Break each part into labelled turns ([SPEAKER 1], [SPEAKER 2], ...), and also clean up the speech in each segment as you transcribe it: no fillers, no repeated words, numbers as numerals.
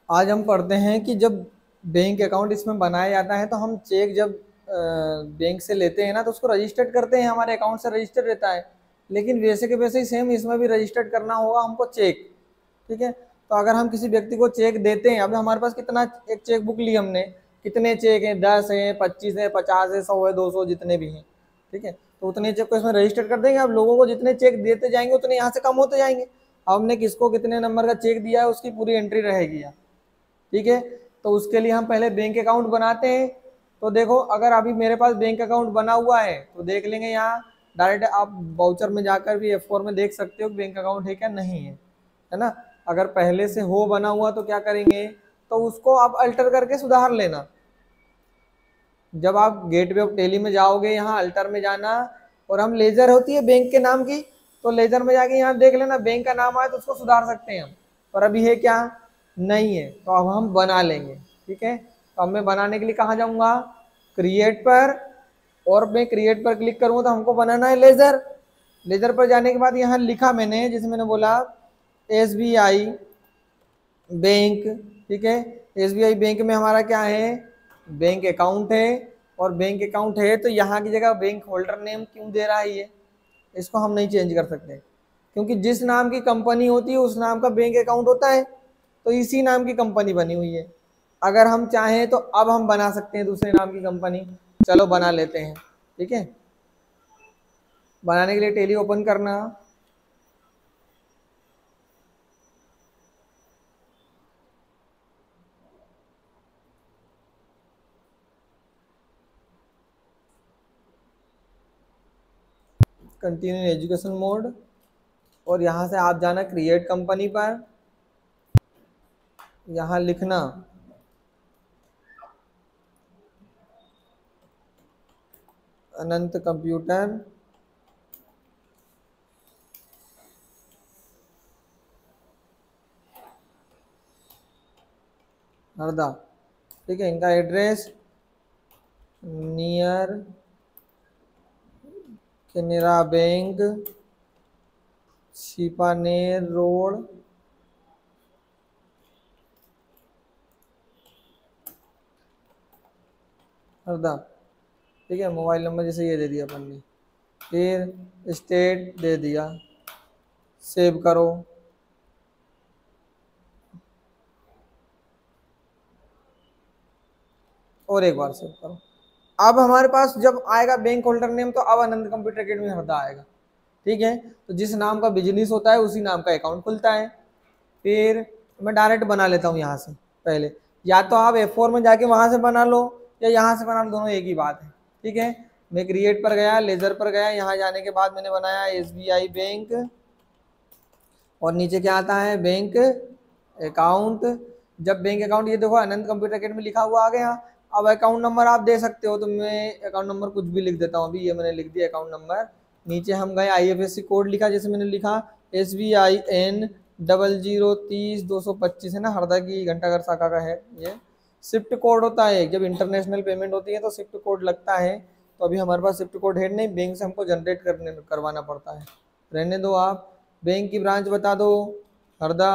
[SPEAKER 1] आज हम पढ़ते हैं कि जब बैंक अकाउंट इसमें बनाया जाता है तो हम चेक जब बैंक से लेते हैं ना तो उसको रजिस्टर्ड करते हैं, हमारे अकाउंट से रजिस्टर्ड रहता है। लेकिन वैसे के वैसे ही सेम इसमें भी रजिस्टर्ड करना होगा हमको चेक। ठीक है, तो अगर हम किसी व्यक्ति को चेक देते हैं, अब हमारे पास कितना, एक चेक बुक ली हमने, कितने चेक हैं, 10 हैं, 25 है, 50 है, 100 है, 200, जितने भी हैं। ठीक है, तो उतने चेक को इसमें रजिस्टर कर देंगे। अब लोगों को जितने चेक देते जाएंगे उतने यहाँ से कम होते जाएंगे। अब हमने किसको कितने नंबर का चेक दिया है उसकी पूरी एंट्री रहेगी यहाँ। ठीक है, तो उसके लिए हम पहले बैंक अकाउंट बनाते हैं। तो देखो, अगर अभी मेरे पास बैंक अकाउंट बना हुआ है तो देख लेंगे यहाँ डायरेक्ट, आप बाउचर में जाकर भी F4 में देख सकते हो कि बैंक अकाउंट है क्या नहीं है ना। अगर पहले से हो बना हुआ तो क्या करेंगे, तो उसको आप अल्टर करके सुधार लेना। जब आप गेटवे ऑफ टेली में जाओगे, यहाँ अल्टर में जाना, और हम लेजर होती है बैंक के नाम की, तो लेजर में जाके यहाँ देख लेना बैंक का नाम आए तो उसको सुधार सकते हैं हम। पर अभी है क्या, नहीं है, तो अब हम बना लेंगे। ठीक है, तो अब मैं बनाने के लिए कहाँ जाऊँगा, क्रिएट पर, और मैं क्रिएट पर क्लिक करूँगा तो हमको बनाना है लेजर। लेजर पर जाने के बाद यहाँ लिखा मैंने, जैसे मैंने बोला SBI बैंक। ठीक है, SBI बैंक में हमारा क्या है, बैंक अकाउंट है। और बैंक अकाउंट है तो यहाँ की जगह बैंक होल्डर नेम क्यों दे रहा है ये, इसको हम नहीं चेंज कर सकते, क्योंकि जिस नाम की कंपनी होती है उस नाम का बैंक अकाउंट होता है, तो इसी नाम की कंपनी बनी हुई है। अगर हम चाहें तो अब हम बना सकते हैं दूसरे नाम की कंपनी। चलो बना लेते हैं। ठीक है, बनाने के लिए टेली ओपन करना, कंटिन्यू एजुकेशन मोड, और यहाँ से आप जाना क्रिएट कंपनी पर, यहाँ लिखना अनंत कंप्यूटर, हरदा। ठीक है, इनका address near Canara bank, Chhipaner road, Harda. ठीक है, मोबाइल नंबर जैसे ये दे दिया अपन ने, फिर स्टेट दे दिया, सेव करो। और एक बार सेव करो। अब हमारे पास जब आएगा बैंक होल्डर नेम तो अब आनंद कंप्यूटर अकेडमी हरदा आएगा। ठीक है, तो जिस नाम का बिजनेस होता है उसी नाम का अकाउंट खुलता है। फिर मैं डायरेक्ट बना लेता हूँ यहाँ से पहले, या तो आप F4 में जाके वहाँ से बना लो या यहाँ से बना लो, दोनों एक ही बात है। ठीक है, मैं क्रिएट पर गया, लेजर पर गया, यहाँ जाने के बाद मैंने बनाया SBI बैंक, और नीचे क्या आता है, बैंक अकाउंट। जब बैंक अकाउंट, ये देखो अनंत कंप्यूटर अकेडमी लिखा हुआ आ गया। अब अकाउंट नंबर आप दे सकते हो, तो मैं अकाउंट नंबर कुछ भी लिख देता हूँ। अभी ये मैंने लिख दिया अकाउंट नंबर। नीचे हम गए, IFSC कोड लिखा, जैसे मैंने लिखा SBIN 0030-225 है ना, हरदा की घंटाघर शाखा का है ये। स्विफ्ट कोड होता है, जब इंटरनेशनल पेमेंट होती है तो स्विफ्ट कोड लगता है। तो अभी हमारे पास स्विफ्ट कोड है नहीं, बैंक से हमको जनरेट करवाना पड़ता है। रहने दो आप, बैंक की ब्रांच बता दो, हरदा।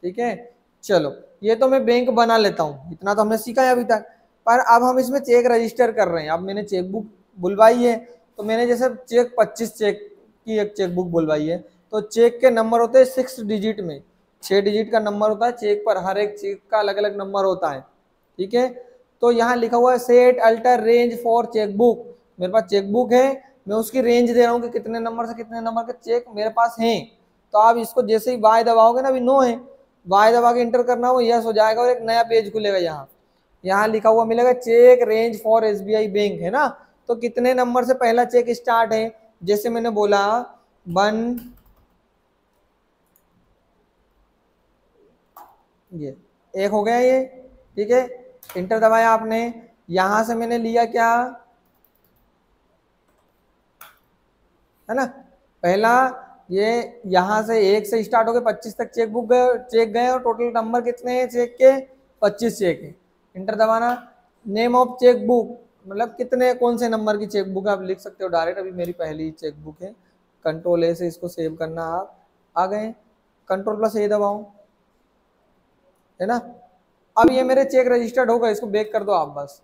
[SPEAKER 1] ठीक है, चलो ये तो मैं बैंक बना लेता हूँ, इतना तो हमने सीखा है अभी तक। पर अब हम इसमें चेक रजिस्टर कर रहे हैं। अब मैंने चेक बुक बुलवाई है, तो मैंने जैसे चेक 25 चेक की एक चेक बुक बुलवाई है, तो चेक के नंबर होते हैं 6 डिजिट में, 6 डिजिट का नंबर होता है चेक पर, हर एक चेक का अलग अलग नंबर होता है। ठीक है, तो यहाँ लिखा हुआ है set alter range for cheque book. मेरे पास चेक बुक है, मैं उसकी रेंज दे रहा हूँ कि कितने नंबर से कितने नंबर के चेक मेरे पास हैं। तो आप इसको जैसे ही बाय दबाओगे ना, अभी नो है, बाय दबा के इंटर करना, वो यस हो जाएगा और एक नया पेज खुलेगा। यहाँ यहाँ लिखा हुआ मिलेगा check range for SBI bank, है ना। तो कितने नंबर से पहला चेक स्टार्ट है, जैसे मैंने बोला 1, ये एक हो गया ये। ठीक है, इंटर दबाया आपने, यहां से मैंने लिया क्या, है ना, पहला ये, यहाँ से 1 से स्टार्ट हो गए 25 तक चेक बुक गए, चेक गए, और टोटल नंबर कितने हैं चेक के, 25 चेक है। इंटर दबाना। नेम ऑफ चेक बुक, मतलब कितने कौन से नंबर की चेक बुक आप लिख सकते हो डायरेक्ट। अभी मेरी पहली चेक बुक है, Ctrl A से इसको सेव करना। आप आ गए, Ctrl+A दबाओ, है ना। अब ये मेरे चेक रजिस्टर्ड होगा, इसको बैक कर दो आप। बस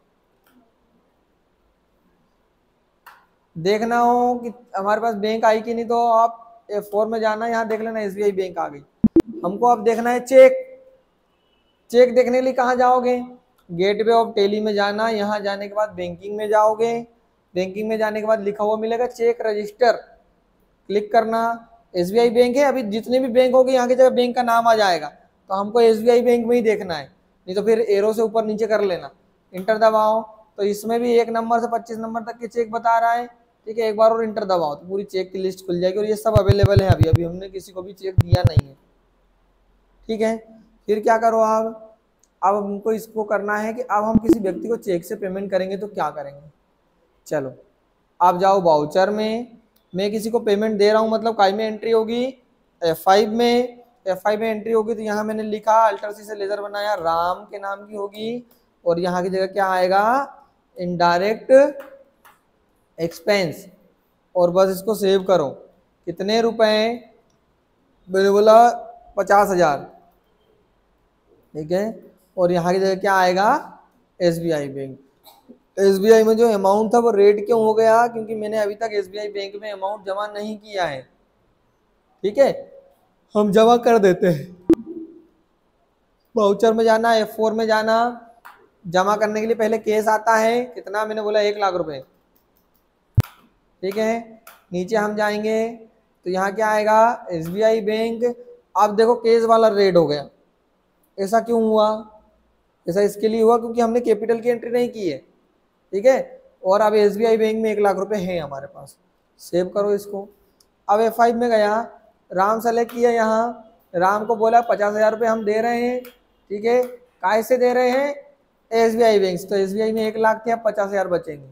[SPEAKER 1] देखना हो कि हमारे पास बैंक आई कि नहीं, तो आप F4 में जाना, यहाँ देख लेना SBI बैंक आ गई। हमको अब देखना है चेक। चेक देखने के लिए कहाँ जाओगे, गेटवे ऑफ टेली में जाना। यहाँ जाने के बाद बैंकिंग में जाओगे। बैंकिंग में जाने के बाद लिखा हुआ मिलेगा चेक रजिस्टर, क्लिक करना। SBI बैंक है, अभी जितने भी बैंक होंगे यहाँ की जगह बैंक का नाम आ जाएगा, तो हमको SBI बैंक में ही देखना है, नहीं तो फिर एरो से ऊपर नीचे कर लेना। इंटर दबाओ, तो इसमें भी 1 नंबर से 25 नंबर तक के चेक बता रहा है। ठीक है, एक बार और इंटर दबाओ तो पूरी चेक की लिस्ट खुल जाएगी, और ये सब अवेलेबल है। अभी अभी हमने किसी को भी चेक दिया नहीं है। ठीक है, फिर क्या करो आप, अब हमको इसको करना है कि अब हम किसी व्यक्ति को चेक से पेमेंट करेंगे तो क्या करेंगे। चलो आप जाओ वाउचर में, मैं किसी को पेमेंट दे रहा हूँ, मतलब काई में एंट्री होगी, F5 में। F5 में एंट्री होगी तो यहाँ मैंने लिखा अल्टर सी से लेजर बनाया, राम के नाम की होगी, और यहाँ की जगह क्या आएगा, इनडायरेक्ट एक्सपेंस, और बस इसको सेव करो। कितने रुपए, मैंने बोला 50,000। ठीक है, और यहाँ की जगह क्या आएगा, SBI बैंक। SBI में जो अमाउंट था वो रेट क्यों हो गया, क्योंकि मैंने अभी तक SBI बैंक में अमाउंट जमा नहीं किया है। ठीक है, हम जमा कर देते हैं। वाउचर में जाना, F4 में जाना, जमा करने के लिए पहले केस आता है, कितना, मैंने बोला 1 लाख रुपए। ठीक है, नीचे हम जाएंगे तो यहाँ क्या आएगा, SBI बैंक। अब देखो केस वाला रेट हो गया, ऐसा क्यों हुआ, ऐसा इसके लिए हुआ क्योंकि हमने कैपिटल की एंट्री नहीं की है। ठीक है, और अब SBI बैंक में 1 लाख रुपए है हमारे पास। सेव करो इसको। अब F5 में गया, राम सेलेक्ट किया, यहाँ राम को बोला 50,000 रुपये हम दे रहे हैं। ठीक है, काय से दे रहे हैं, SBI बैंक से, तो SBI में 1 लाख थे, अब 50,000 बचेंगे।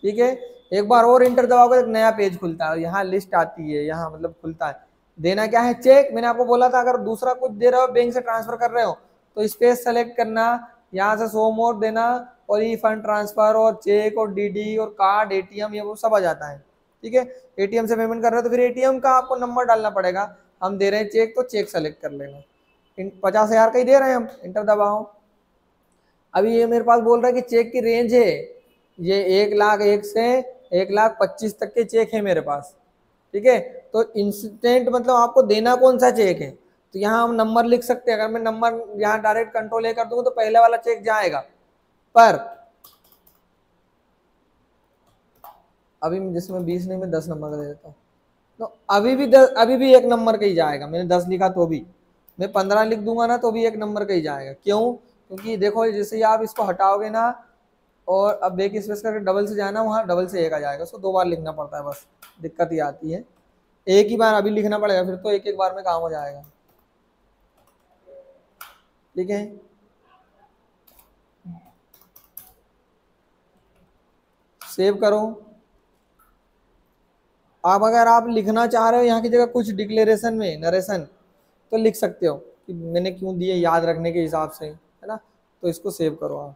[SPEAKER 1] ठीक है, एक बार और इंटर दबाओगे एक नया पेज खुलता है, यहाँ लिस्ट आती है, यहाँ मतलब खुलता है। देना क्या है, चेक। मैंने आपको बोला था अगर दूसरा कुछ दे रहे हो, बैंक से ट्रांसफर कर रहे हो, तो स्पेस सेलेक्ट करना, यहाँ से शो मोर देना, और ई फंड ट्रांसफर और चेक और DD और कार्ड ATM, ये वो सब आ जाता है। ठीक है, ATM से पेमेंट कर रहे हो तो फिर ATM का आपको नंबर डालना पड़ेगा। हम दे रहे हैं चेक, तो चेक सेलेक्ट कर लेना। 50,000 का ही दे रहे हैं हम, इंटर दबाओ। अभी ये मेरे पास बोल रहा है कि चेक की रेंज है, ये 1,01,000 से 1,25,000 तक के चेक है मेरे पास। ठीक है, तो इंस्टेंट मतलब आपको देना कौन सा चेक है, तो यहाँ हम नंबर लिख सकते हैं। अगर मैं नंबर यहाँ डायरेक्ट कंट्रोल A कर दूंगा तो पहले वाला चेक जाएगा, पर अभी जिसमें 20 नहीं, मैं 10 नंबर का दे देता हूँ, तो अभी भी 1 नंबर का ही जाएगा। मैंने 10 लिखा तो भी, मैं 15 लिख दूंगा ना तो भी 1 नंबर का ही जाएगा। क्यों, क्योंकि देखो जैसे ही आप इसको हटाओगे ना, और अब बैक स्पेस करके डबल से जाना, वहाँ डबल से 1 आ जाएगा, उसको 2 बार लिखना पड़ता है, बस दिक्कत ही आती है। एक ही बार अभी लिखना पड़ेगा, फिर तो एक बार में काम हो जाएगा। ठीक है, सेव करो। अब अगर आप लिखना चाह रहे हो यहाँ की जगह कुछ डिक्लेरेशन में नरेशन, तो लिख सकते हो कि मैंने क्यों दिए, याद रखने के हिसाब से, है ना। तो इसको सेव करो आप।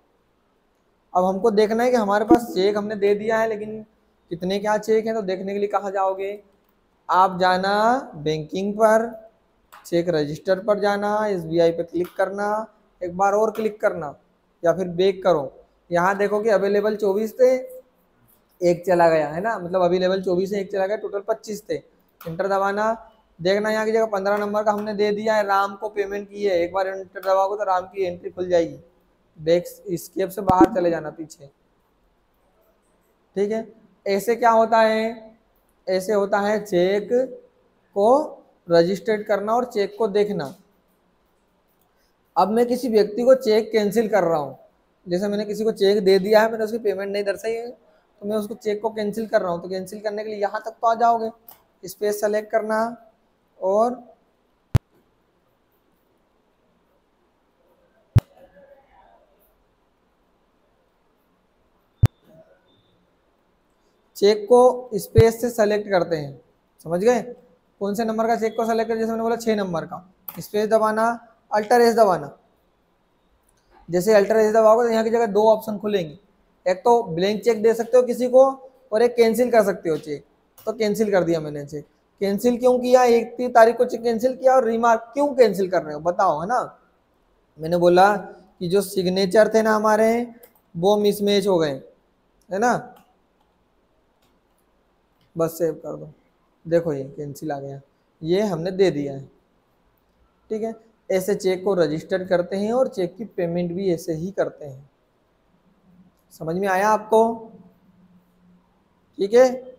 [SPEAKER 1] अब हमको देखना है कि हमारे पास चेक हमने दे दिया है, लेकिन कितने क्या चेक हैं, तो देखने के लिए कहाँ जाओगे, आप जाना बैंकिंग पर, चेक रजिस्टर पर जाना, SBI पे क्लिक करना, एक बार और क्लिक करना, या फिर बैक करो। यहाँ देखो कि अवेलेबल 24 थे, 1 चला गया, है ना, मतलब अवेलेबल 24 है, 1 चला गया, टोटल 25 थे। इंटर दबाना, देखना यहाँ की जगह 15 नंबर का हमने दे दिया है, राम को पेमेंट की है। एक बार इंटर दबाओगे तो राम की एंट्री खुल जाएगी। बैक स्केप से बाहर चले जाना पीछे। ठीक है, ऐसे क्या होता है, ऐसे होता है चेक को रजिस्टर्ड करना और चेक को देखना। अब मैं किसी व्यक्ति को चेक कैंसिल कर रहा हूँ, जैसे मैंने किसी को चेक दे दिया है, मैंने उसकी पेमेंट नहीं दर्शाई है, तो मैं उसको चेक को कैंसिल कर रहा हूँ। तो कैंसिल करने के लिए यहाँ तक तो आ जाओगे, स्पेस सेलेक्ट करना, और चेक को स्पेस से सेलेक्ट करते हैं, समझ गए। कौन से नंबर का चेक को सेलेक्ट कर, जैसे मैंने बोला 6 नंबर का, स्पेस दबाना, अल्टर एस दबाना। जैसे अल्टर एस दबाओगे तो यहाँ की जगह 2 ऑप्शन खुलेंगे, एक तो ब्लैंक चेक दे सकते हो किसी को, और एक कैंसिल कर सकते हो चेक। तो कैंसिल कर दिया मैंने चेक। कैंसिल क्यों किया, 31 तारीख को चेक कैंसिल किया, और रिमार्क क्यों कैंसिल कर रहे हो बताओ, है ना। मैंने बोला कि जो सिग्नेचर थे ना हमारे वो मिसमैच हो गए, है ना। बस सेव कर दो, देखो ये कैंसिल आ गया, ये हमने दे दिया है। ठीक है, ऐसे चेक को रजिस्टर करते हैं और चेक की पेमेंट भी ऐसे ही करते हैं। समझ में आया आपको? ठीक है।